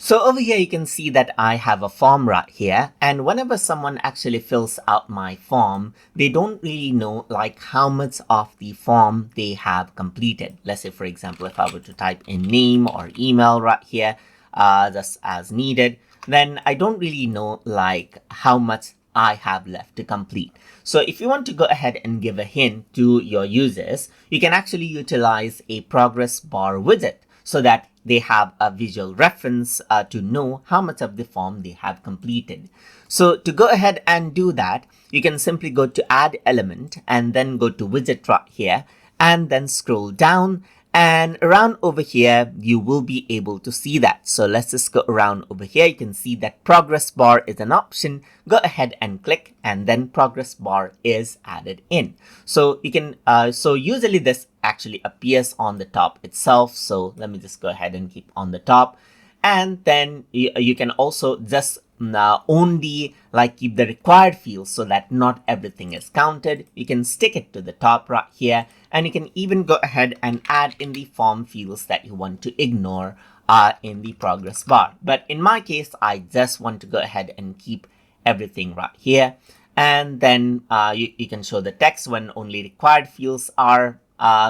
So over here, you can see that I have a form right here. And whenever someone actually fills out my form, they don't really know like how much of the form they have completed. Let's say, for example, if I were to type in name or email right here, just as needed, then I don't really know like how much I have left to complete. So if you want to go ahead and give a hint to your users, you can actually utilize a progress bar widget so that they have a visual reference to know how much of the form they have completed. So to go ahead and do that, you can simply go to add element and then go to widget right here and then scroll down. And around over here, you will be able to see that. So let's just go around over here. You can see that progress bar is an option. Go ahead and click and then progress bar is added in. So you can, so usually this actually appears on the top itself. So let me just go ahead and keep on the top. And then you can also just only like keep the required fields so that not everything is counted. You can stick it to the top right here, and you can even go ahead and add in the form fields that you want to ignore in the progress bar. But in my case, I just want to go ahead and keep everything right here. And then you can show the text when only required fields are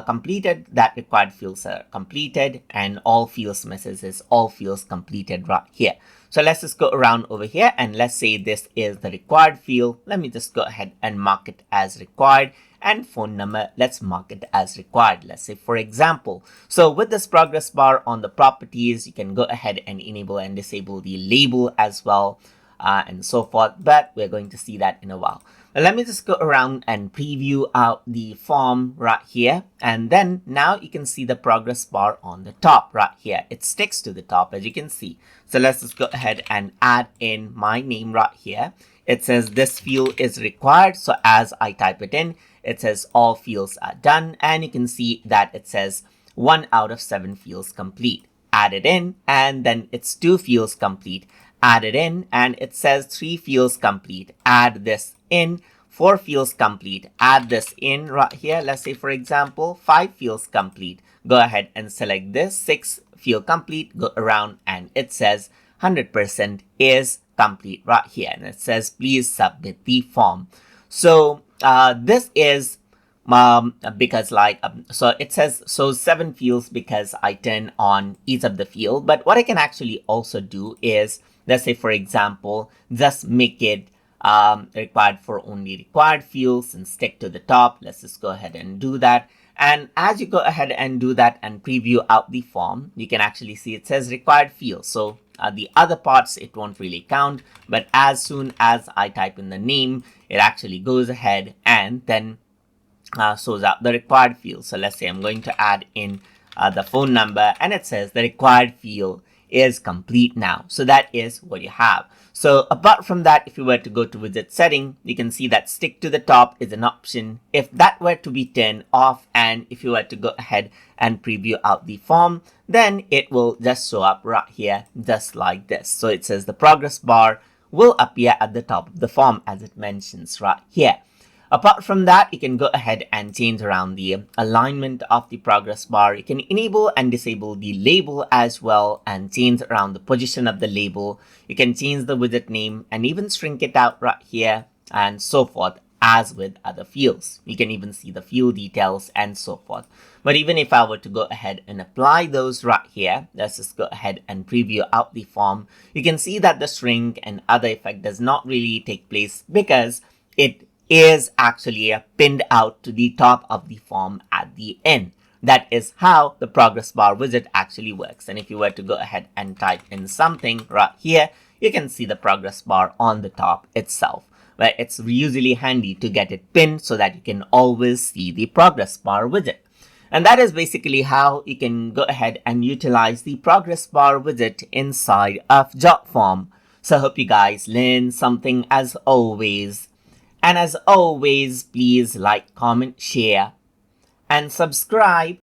completed, that required fields are completed, and all fields message is all fields completed right here. So let's just go around over here and let's say this is the required field. Let me just go ahead and mark it as required, and phone number, let's mark it as required. Let's say, for example, so with this progress bar on the properties, you can go ahead and enable and disable the label as well, and so forth, but we're going to see that in a while. Let me just go around and preview out the form right here. And then now you can see the progress bar on the top right here. It sticks to the top, as you can see. So let's just go ahead and add in my name right here. It says this field is required. So as I type it in, it says all fields are done. And you can see that it says 1 out of 7 fields complete. Add it in, and then it's 2 fields complete. Add it in, and it says 3 fields complete. Add this in, 4 fields complete. Add this in right here. Let's say, for example, 5 fields complete. Go ahead and select this, 6 field complete. Go around and it says 100% is complete right here. And it says, please submit the form. So this is because like, so it says, so 7 fields because I turn on each of the field. But what I can actually also do is, let's say, for example, just make it required for only required fields and stick to the top. Let's just go ahead and do that. And as you go ahead and do that and preview out the form, you can actually see it says required fields. So the other parts, it won't really count. But as soon as I type in the name, it actually goes ahead and then shows out the required field. So let's say I'm going to add in the phone number, and it says the required field is complete now. So that is what you have. So apart from that, if you were to go to widget setting, you can see that stick to the top is an option. If that were to be turned off, and if you were to go ahead and preview out the form, then it will just show up right here, just like this. So it says the progress bar will appear at the top of the form as it mentions right here. Apart from that, you can go ahead and change around the alignment of the progress bar. You can enable and disable the label as well and change around the position of the label. You can change the widget name and even shrink it out right here and so forth, as with other fields. You can even see the field details and so forth. But even if I were to go ahead and apply those right here, let's just go ahead and preview out the form. You can see that the shrink and other effect does not really take place because it is actually pinned out to the top of the form at the end. That is how the progress bar widget actually works. And if you were to go ahead and type in something right here, you can see the progress bar on the top itself, where it's usually handy to get it pinned so that you can always see the progress bar widget. And that is basically how you can go ahead and utilize the progress bar widget inside of Jotform. So I hope you guys learned something as always. And as always, please like, comment, share, and subscribe.